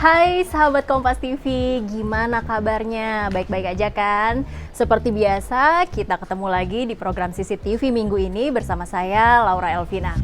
Hai sahabat Kompas TV, gimana kabarnya? Baik-baik aja kan? Seperti biasa, kita ketemu lagi di program CCTV minggu ini bersama saya, Laura Elvina.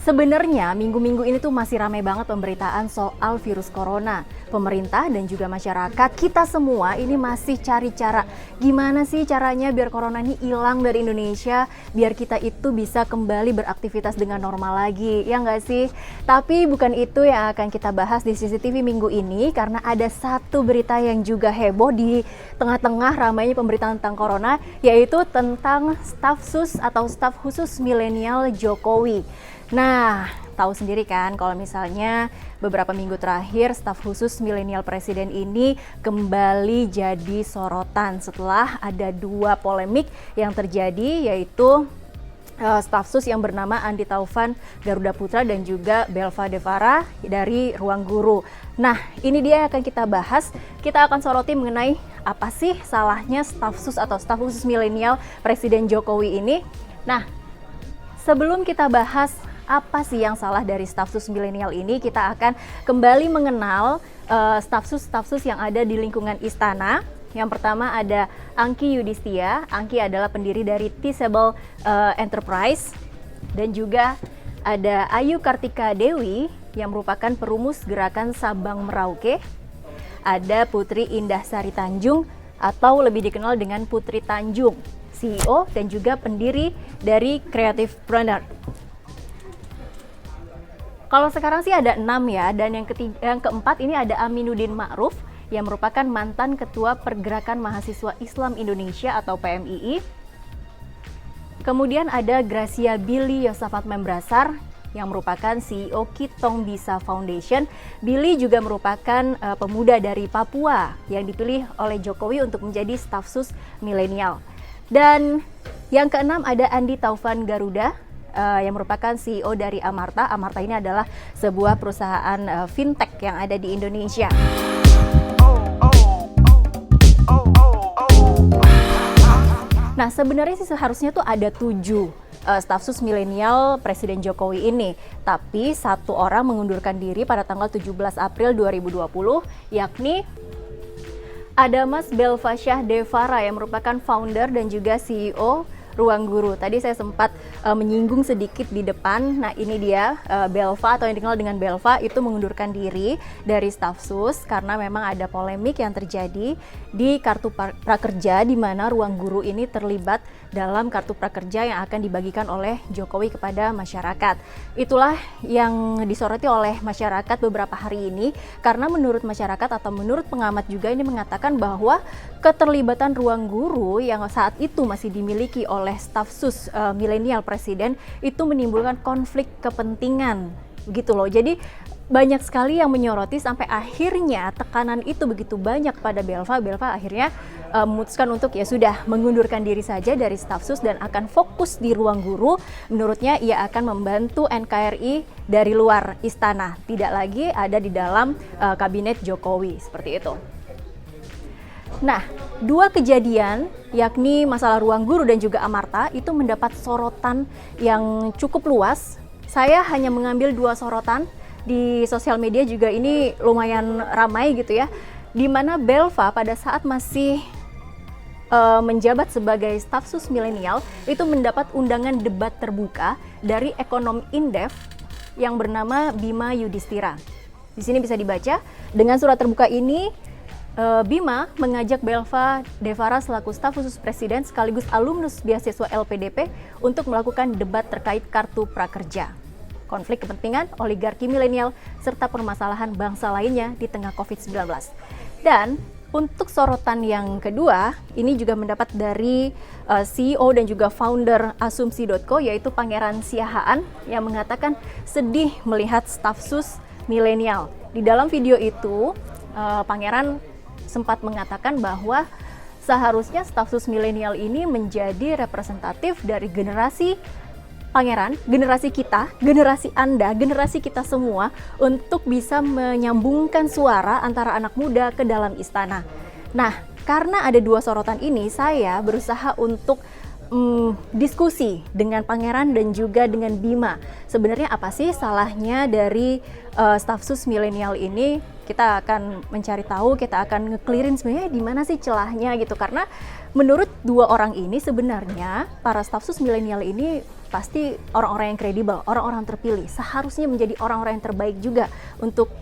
Sebenarnya minggu-minggu ini tuh masih ramai banget pemberitaan soal virus corona. Pemerintah dan juga masyarakat, kita semua ini masih cari cara. Gimana sih caranya biar corona ini hilang dari Indonesia, biar kita itu bisa kembali beraktivitas dengan normal lagi, ya nggak sih? Tapi bukan itu yang akan kita bahas di CCTV minggu ini, karena ada satu berita yang juga heboh di tengah-tengah ramainya pemberitaan tentang corona, yaitu tentang staf sus atau staf khusus milenial Jokowi. Nah, tahu sendiri kan kalau misalnya beberapa minggu terakhir staf khusus milenial presiden ini kembali jadi sorotan setelah ada dua polemik yang terjadi, yaitu staf sus yang bernama Andi Taufan Garuda Putra dan juga Belva Devara dari Ruang Guru. Nah, ini dia yang akan kita bahas. Kita akan soroti mengenai apa sih salahnya staf sus atau staf khusus milenial Presiden Jokowi ini. Nah, sebelum kita bahas apa sih yang salah dari staf sus milenial ini, kita akan kembali mengenal staf sus yang ada di lingkungan istana. Yang pertama ada Angki Yudhistia. Angki adalah pendiri dari Teachable Enterprise, dan juga ada Ayu Kartika Dewi yang merupakan perumus gerakan Sabang Merauke. Ada Putri Indah Sari Tanjung atau lebih dikenal dengan Putri Tanjung, CEO dan juga pendiri dari Creative Planner. Kalau sekarang sih ada 6 ya, dan yang keempat ini ada Aminuddin Ma'ruf yang merupakan mantan Ketua Pergerakan Mahasiswa Islam Indonesia atau PMII. Kemudian ada Gracia Billy Yosafat Membrasar yang merupakan CEO Kitong Bisa Foundation. Billy juga merupakan pemuda dari Papua yang dipilih oleh Jokowi untuk menjadi staf sus milenial. Dan yang keenam ada Andi Taufan Garuda yang merupakan CEO dari Amarta. Amarta ini adalah sebuah perusahaan fintech yang ada di Indonesia. Nah, sebenarnya sih seharusnya tuh ada 7 staf sus milenial Presiden Jokowi ini, tapi satu orang mengundurkan diri pada tanggal 17 April 2020, yakni ada Mas Belva Syah Devara yang merupakan founder dan juga CEO Ruang Guru. Tadi saya sempat menyinggung sedikit di depan. Nah, ini dia Belva atau yang dikenal dengan Belva itu mengundurkan diri dari staf sus karena memang ada polemik yang terjadi di kartu prakerja, di mana Ruang Guru ini terlibat dalam kartu prakerja yang akan dibagikan oleh Jokowi kepada masyarakat. Itulah yang disoroti oleh masyarakat beberapa hari ini, karena menurut masyarakat atau menurut pengamat juga ini mengatakan bahwa keterlibatan Ruang Guru yang saat itu masih dimiliki oleh staf sus milenial presiden itu menimbulkan konflik kepentingan gitu loh. Jadi banyak sekali yang menyoroti sampai akhirnya tekanan itu begitu banyak pada Belva. Belva akhirnya memutuskan untuk ya sudah mengundurkan diri saja dari staf sus dan akan fokus di Ruang Guru. Menurutnya ia akan membantu NKRI dari luar istana, tidak lagi ada di dalam kabinet Jokowi, seperti itu. Nah, dua kejadian yakni masalah Ruang Guru dan juga Amarta itu mendapat sorotan yang cukup luas. Saya hanya mengambil 2 sorotan. Di sosial media juga ini lumayan ramai gitu ya, di mana Belva pada saat masih menjabat sebagai staf sus milenial itu mendapat undangan debat terbuka dari ekonom Indef yang bernama Bima Yudhistira. Di sini bisa dibaca, dengan surat terbuka ini Bima mengajak Belva Devara selaku staf khusus presiden sekaligus alumnus beasiswa LPDP untuk melakukan debat terkait kartu prakerja, konflik kepentingan, oligarki milenial, serta permasalahan bangsa lainnya di tengah COVID-19. Dan untuk sorotan yang kedua, ini juga mendapat dari CEO dan juga founder Asumsi.co, yaitu Pangeran Siahaan, yang mengatakan sedih melihat staf sus milenial. Di dalam video itu, Pangeran sempat mengatakan bahwa seharusnya staf sus milenial ini menjadi representatif dari generasi Pangeran, generasi kita, generasi Anda, generasi kita semua, untuk bisa menyambungkan suara antara anak muda ke dalam istana. Nah, karena ada 2 sorotan ini, saya berusaha untuk diskusi dengan Pangeran dan juga dengan Bima. Sebenarnya apa sih salahnya dari staf sus milenial ini? Kita akan mencari tahu, kita akan nge-clearin sebenarnya di mana sih celahnya gitu. Karena menurut dua orang ini sebenarnya para staf sus milenial ini pasti orang-orang yang kredibel, orang-orang terpilih. Seharusnya menjadi orang-orang yang terbaik juga untuk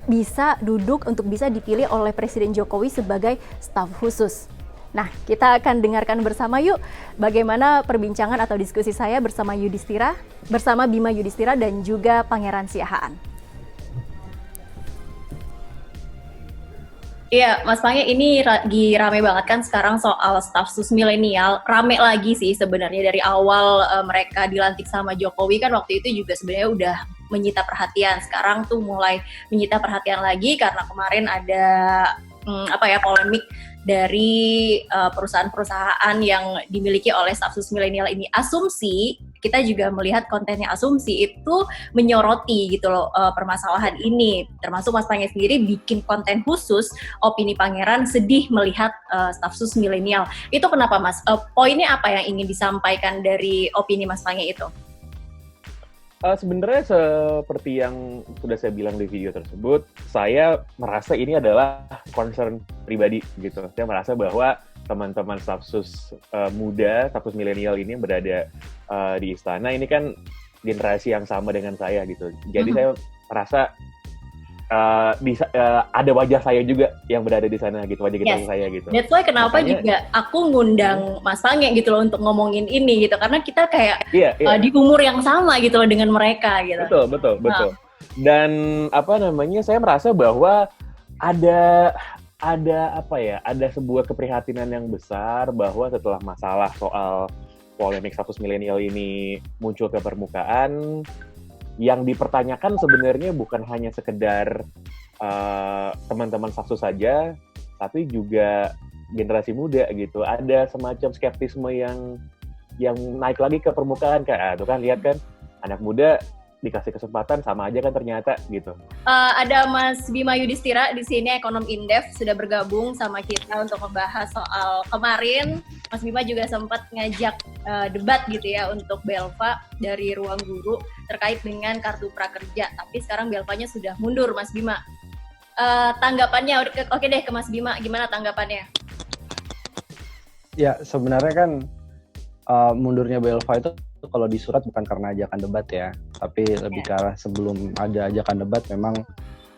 bisa duduk, untuk bisa dipilih oleh Presiden Jokowi sebagai staf khusus. Nah, kita akan dengarkan bersama yuk bagaimana perbincangan atau diskusi saya bersama Bima Yudhistira dan juga Pangeran Siahaan. Iya, Mas Pange, ini lagi rame banget kan sekarang soal staf sus milenial. Rame lagi sih sebenarnya dari awal mereka dilantik sama Jokowi kan waktu itu juga sebenarnya udah menyita perhatian. Sekarang tuh mulai menyita perhatian lagi karena kemarin ada polemik dari perusahaan-perusahaan yang dimiliki oleh staf sus milenial ini. Asumsi, kita juga melihat kontennya Asumsi itu menyoroti gitu loh permasalahan ini. Termasuk Mas Pange sendiri bikin konten khusus opini Pangeran sedih melihat staf sus milenial. Itu kenapa Mas? Poinnya apa yang ingin disampaikan dari opini Mas Pange itu? Sebenarnya seperti yang sudah saya bilang di video tersebut, saya merasa ini adalah concern pribadi gitu. Saya merasa bahwa teman-teman staf sus muda, staf sus milenial ini yang berada di istana ini kan generasi yang sama dengan saya gitu. Jadi saya merasa ada wajah saya juga yang berada di sana gitu, wajah generasi saya gitu. That's why kenapa juga aku ngundang Mas Pange gitu loh untuk ngomongin ini gitu, karena kita kayak di umur yang sama gitu loh dengan mereka gitu. Betul. Dan saya merasa bahwa ada sebuah keprihatinan yang besar bahwa setelah masalah soal polemik status milenial ini muncul ke permukaan, yang dipertanyakan sebenarnya bukan hanya sekedar teman-teman staf sus saja, tapi juga generasi muda gitu. Ada semacam skeptisme yang naik lagi ke permukaan, kayak tuh kan lihat kan anak muda dikasih kesempatan sama aja kan ternyata gitu. Ada Mas Bima Yudhistira di sini, ekonom Indef, sudah bergabung sama kita untuk membahas soal kemarin. Mas Bima juga sempat ngajak debat gitu ya untuk Belva dari Ruang Guru terkait dengan kartu prakerja. Tapi sekarang Belvanya sudah mundur, Mas Bima. Tanggapannya, oke deh ke Mas Bima, gimana tanggapannya? Ya, sebenarnya kan mundurnya Belva itu kalau di surat bukan karena ajakan debat ya, tapi lebih ke arah sebelum ada ajakan debat memang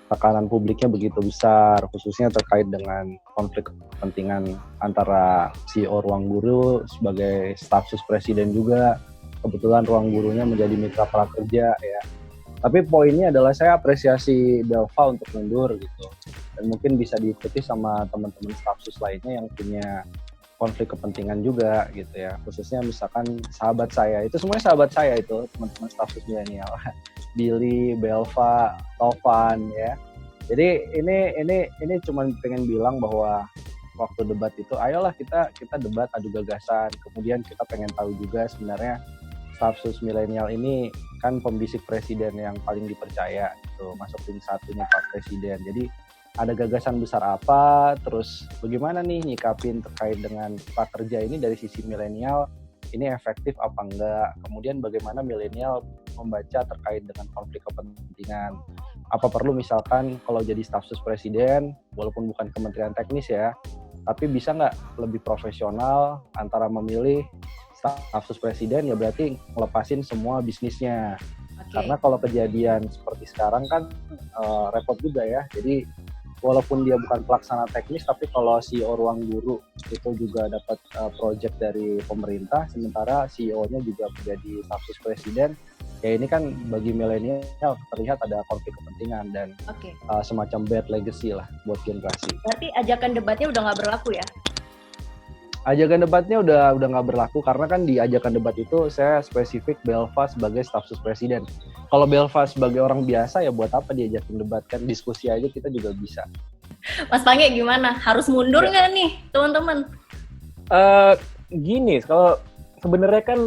tekanan publiknya begitu besar, khususnya terkait dengan konflik kepentingan antara CEO Ruang Guru sebagai staf sus presiden juga. Kebetulan Ruang Gurunya menjadi mitra prakerja ya. Tapi poinnya adalah saya apresiasi Belva untuk mundur gitu. Dan mungkin bisa diikuti sama teman-teman staf sus lainnya yang punya konflik kepentingan juga gitu ya, khususnya misalkan sahabat saya, itu semuanya sahabat saya itu, teman-teman staf sus milenial, Billy, Belva, Tovan ya. Jadi ini cuma pengen bilang bahwa waktu debat itu, ayolah kita debat, adu gagasan, kemudian kita pengen tahu juga sebenarnya staf sus milenial ini kan pembisik presiden yang paling dipercaya gitu, masuk tim satunya Pak Presiden. Jadi ada gagasan besar apa, terus bagaimana nih nyikapin terkait dengan prakerja ini dari sisi milenial, ini efektif apa enggak, kemudian bagaimana milenial membaca terkait dengan konflik kepentingan, apa perlu misalkan kalau jadi staf sus presiden, walaupun bukan kementerian teknis ya, tapi bisa nggak lebih profesional antara memilih staf sus presiden ya berarti ngelepasin semua bisnisnya. Karena kalau kejadian seperti sekarang kan repot juga ya, jadi walaupun dia bukan pelaksana teknis, tapi kalau CEO Ruang Guru itu juga dapat project dari pemerintah, sementara CEO-nya juga menjadi staf sus presiden, ya ini kan bagi milenial terlihat ada konflik kepentingan dan semacam bad legacy lah buat generasi. Berarti ajakan debatnya udah nggak berlaku ya? Ajakan debatnya udah nggak berlaku karena kan di ajakan debat itu saya spesifik Belva sebagai staf sus presiden. Kalau Belva sebagai orang biasa ya buat apa diajakin debat, kan diskusi aja kita juga bisa. Mas Pange gimana? Harus mundur nggak nih teman-teman? Gini, kalau sebenarnya kan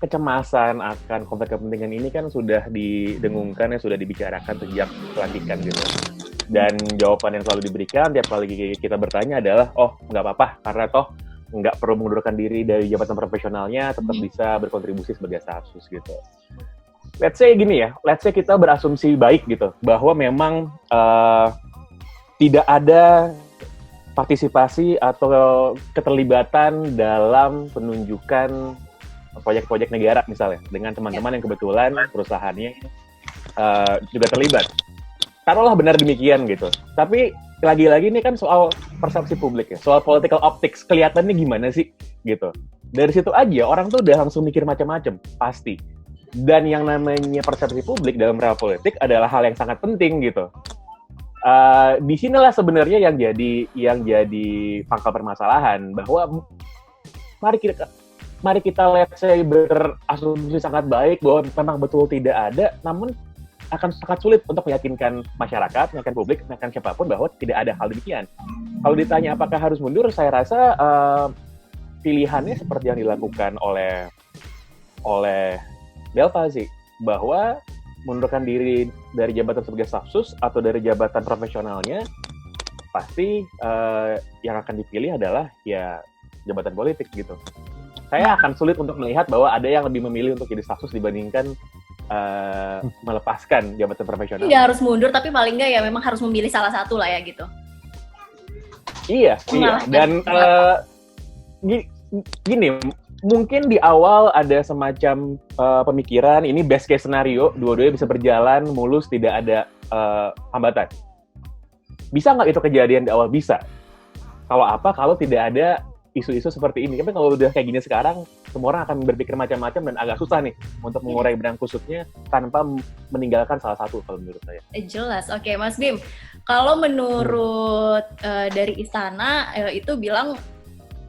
kecemasan akan konflik kepentingan ini kan sudah didengungkan, ya sudah dibicarakan sejak pelantikan gitu. Dan jawaban yang selalu diberikan tiap kali kita bertanya adalah, oh nggak apa-apa, karena toh nggak perlu mengundurkan diri dari jabatan profesionalnya, tetap bisa berkontribusi sebagai stafsus gitu. Let's say gini ya, let's say kita berasumsi baik gitu, bahwa memang tidak ada partisipasi atau keterlibatan dalam penunjukan proyek-proyek negara misalnya, dengan teman-teman yang kebetulan perusahaannya juga terlibat. Taruhlah benar demikian gitu. Tapi lagi-lagi ini kan soal persepsi publik ya, soal political optics, kelihatannya gimana sih gitu. Dari situ aja orang tuh udah langsung mikir macam-macam, pasti. Dan yang namanya persepsi publik dalam real politik adalah hal yang sangat penting gitu. Di sinilah sebenarnya yang jadi pangkal permasalahan, bahwa mari kita let's say berasumsi sangat baik bahwa memang betul tidak ada, namun akan sangat sulit untuk meyakinkan masyarakat, meyakinkan publik, meyakinkan siapapun bahwa tidak ada hal demikian. Kalau ditanya apakah harus mundur, saya rasa pilihannya seperti yang dilakukan oleh Delta sih, bahwa mundurkan diri dari jabatan sebagai stafsus atau dari jabatan profesionalnya, pasti yang akan dipilih adalah ya jabatan politik gitu. Saya akan sulit untuk melihat bahwa ada yang lebih memilih untuk jadi stafsus dibandingkan melepaskan jabatan profesional. Tidak harus mundur, tapi paling nggak ya memang harus memilih salah satu lah ya gitu. Iya. Dan gini, mungkin di awal ada semacam pemikiran ini best case scenario, dua-duanya bisa berjalan mulus, tidak ada hambatan. Bisa nggak itu kejadian di awal? Bisa. Kalau tidak ada isu-isu seperti ini. Tapi kalau udah kayak gini sekarang, semua orang akan berpikir macam-macam dan agak susah nih untuk mengurai benang kusutnya tanpa meninggalkan salah satu kalau menurut saya. Jelas. Oke, Mas Bim. Kalau menurut dari Istana itu bilang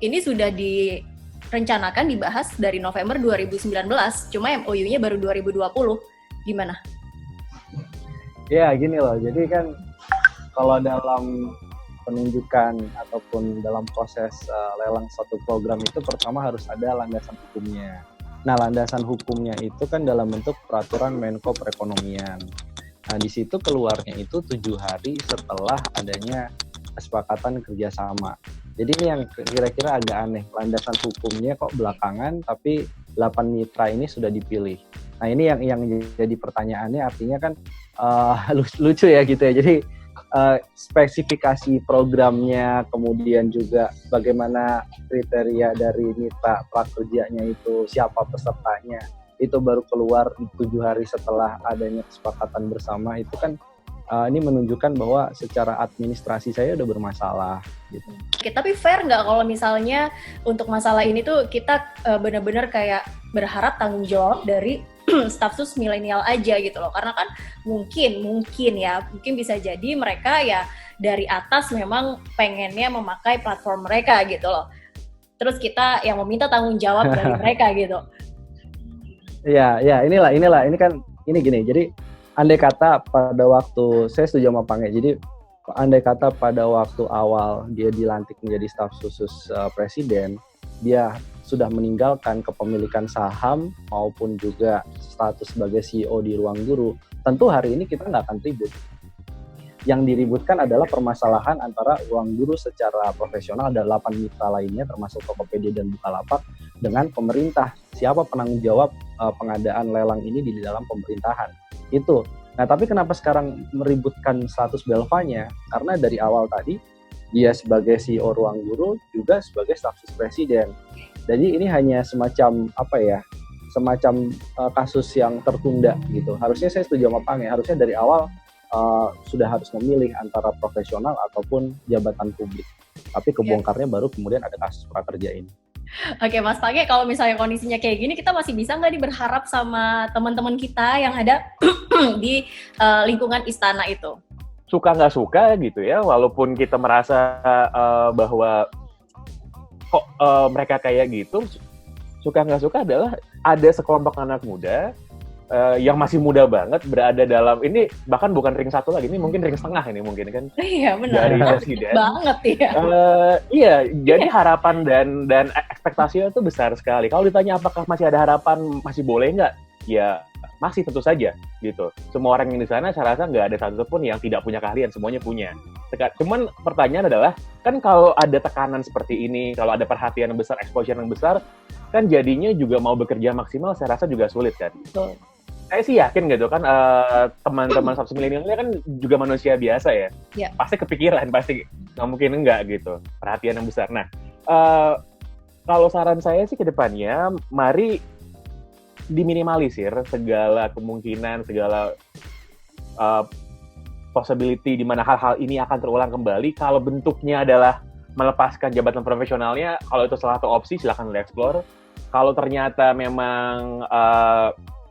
ini sudah direncanakan dibahas dari November 2019, cuma MOU-nya baru 2020. Gimana? Ya, gini loh. Jadi kan kalau dalam penunjukan ataupun dalam proses lelang suatu program itu pertama harus ada landasan hukumnya. Nah, landasan hukumnya itu kan dalam bentuk peraturan Menko Perekonomian. Nah, di situ keluarnya itu 7 hari setelah adanya kesepakatan kerjasama. Jadi ini yang kira-kira agak aneh, landasan hukumnya kok belakangan tapi 8 mitra ini sudah dipilih. Nah, ini yang jadi pertanyaannya, artinya kan lucu ya gitu ya. Jadi spesifikasi programnya, kemudian juga bagaimana kriteria dari mitra prakerjanya itu, siapa pesertanya, itu baru keluar 7 hari setelah adanya kesepakatan bersama. Itu kan ini menunjukkan bahwa secara administrasi saya udah bermasalah gitu. Oke, tapi fair nggak kalau misalnya untuk masalah ini tuh kita benar-benar kayak berharap tanggung jawab dari stafsus milenial aja gitu loh, karena kan mungkin bisa jadi mereka ya dari atas memang pengennya memakai platform mereka gitu loh, terus kita yang meminta tanggung jawab dari mereka gitu. Ya ini gini, jadi andai kata pada waktu, saya setuju sama Pange, jadi andai kata pada waktu awal dia dilantik menjadi staf khusus presiden, dia sudah meninggalkan kepemilikan saham maupun juga status sebagai CEO di Ruangguru, tentu hari ini kita nggak akan ribut. Yang diributkan adalah permasalahan antara Ruangguru secara profesional dan 8 mitra lainnya termasuk Tokopedia dan Bukalapak dengan pemerintah. Siapa penanggung jawab pengadaan lelang ini di dalam pemerintahan? Itu. Nah, tapi kenapa sekarang meributkan status Belvanya? Karena dari awal tadi dia sebagai CEO Ruangguru juga sebagai stafsus presiden. Jadi ini hanya semacam kasus yang tertunda gitu. Harusnya saya setuju sama Pange, harusnya dari awal sudah harus memilih antara profesional ataupun jabatan publik. Tapi kebongkarnya baru kemudian ada kasus prakerja ini. Oke, Mas Pange, kalau misalnya kondisinya kayak gini, kita masih bisa nggak berharap sama teman-teman kita yang ada di lingkungan istana itu? Suka nggak suka gitu ya, walaupun kita merasa bahwa kok mereka kayak gitu, suka nggak suka adalah ada sekelompok anak muda yang masih muda banget berada dalam, ini bahkan bukan ring 1 lagi, ini mungkin ring setengah ini mungkin kan. Iya benar. Dari presiden. Banget ya. Iya, jadi harapan dan ekspektasinya itu besar sekali. Kalau ditanya apakah masih ada harapan, masih boleh nggak? Ya masih, tentu saja gitu. Semua orang yang di sana saya rasa nggak ada satupun yang tidak punya keahlian, semuanya punya. Cuman pertanyaan adalah, kan kalau ada tekanan seperti ini, kalau ada perhatian yang besar, exposure yang besar, kan jadinya juga mau bekerja maksimal saya rasa juga sulit kan. Betul. Saya sih yakin gitu kan, teman-teman 100 milenialnya kan juga manusia biasa ya. Ya. Pasti kepikiran, pasti nggak mungkin enggak gitu. Perhatian yang besar. Nah, kalau saran saya sih ke depannya, mari diminimalisir segala kemungkinan, segala possibility di mana hal-hal ini akan terulang kembali. Kalau bentuknya adalah melepaskan jabatan profesionalnya, kalau itu salah satu opsi, silakan dieksplor. Kalau ternyata memang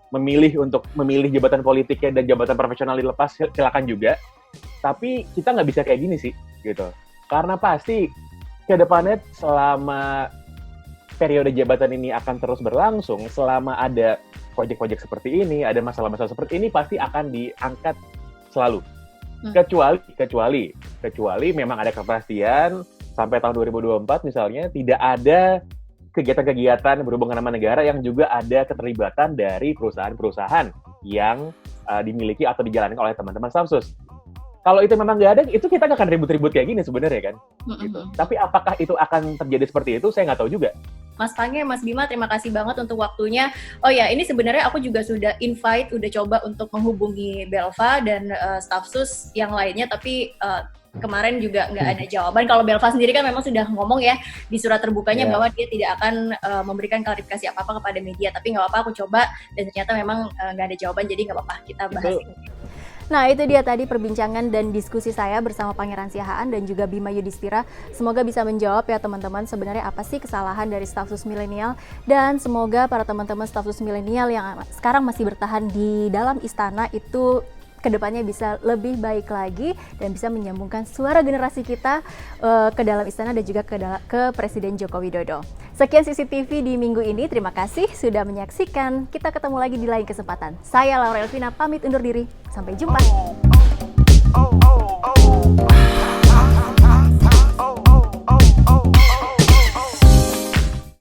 memilih jabatan politiknya dan jabatan profesional dilepas, silakan juga. Tapi kita nggak bisa kayak gini sih, gitu. Karena pasti ke depannya selama periode jabatan ini akan terus berlangsung, selama ada proyek-proyek seperti ini, ada masalah-masalah seperti ini, pasti akan diangkat selalu. Kecuali memang ada kepastian sampai tahun 2024 misalnya tidak ada kegiatan-kegiatan berhubungan sama negara yang juga ada keterlibatan dari perusahaan-perusahaan yang dimiliki atau dijalankan oleh teman-teman Stafsus. Kalau itu memang nggak ada, itu kita nggak akan ribut-ribut kayak gini sebenarnya kan. Gitu. Tapi apakah itu akan terjadi seperti itu, saya nggak tahu juga. Mas Pange, Mas Bima, terima kasih banget untuk waktunya. Oh ya, ini sebenarnya aku juga sudah udah coba untuk menghubungi Belva dan Stafsus yang lainnya, tapi kemarin juga nggak ada jawaban. Kalau Belva sendiri kan memang sudah ngomong ya di surat terbukanya bahwa dia tidak akan memberikan klarifikasi apa-apa kepada media, tapi nggak apa-apa, aku coba dan ternyata memang nggak ada jawaban, jadi nggak apa-apa, kita bahas ini. Nah, itu dia tadi perbincangan dan diskusi saya bersama Pangeran Siahaan dan juga Bima Yudhistira. Semoga bisa menjawab ya teman-teman sebenarnya apa sih kesalahan dari Stafsus milenial, dan semoga para teman-teman Stafsus milenial yang sekarang masih bertahan di dalam istana itu kedepannya bisa lebih baik lagi dan bisa menyambungkan suara generasi kita ke dalam istana dan juga ke Presiden Joko Widodo. Sekian CCTV di minggu ini, terima kasih sudah menyaksikan. Kita ketemu lagi di lain kesempatan. Saya Laura Elvina pamit undur diri, sampai jumpa.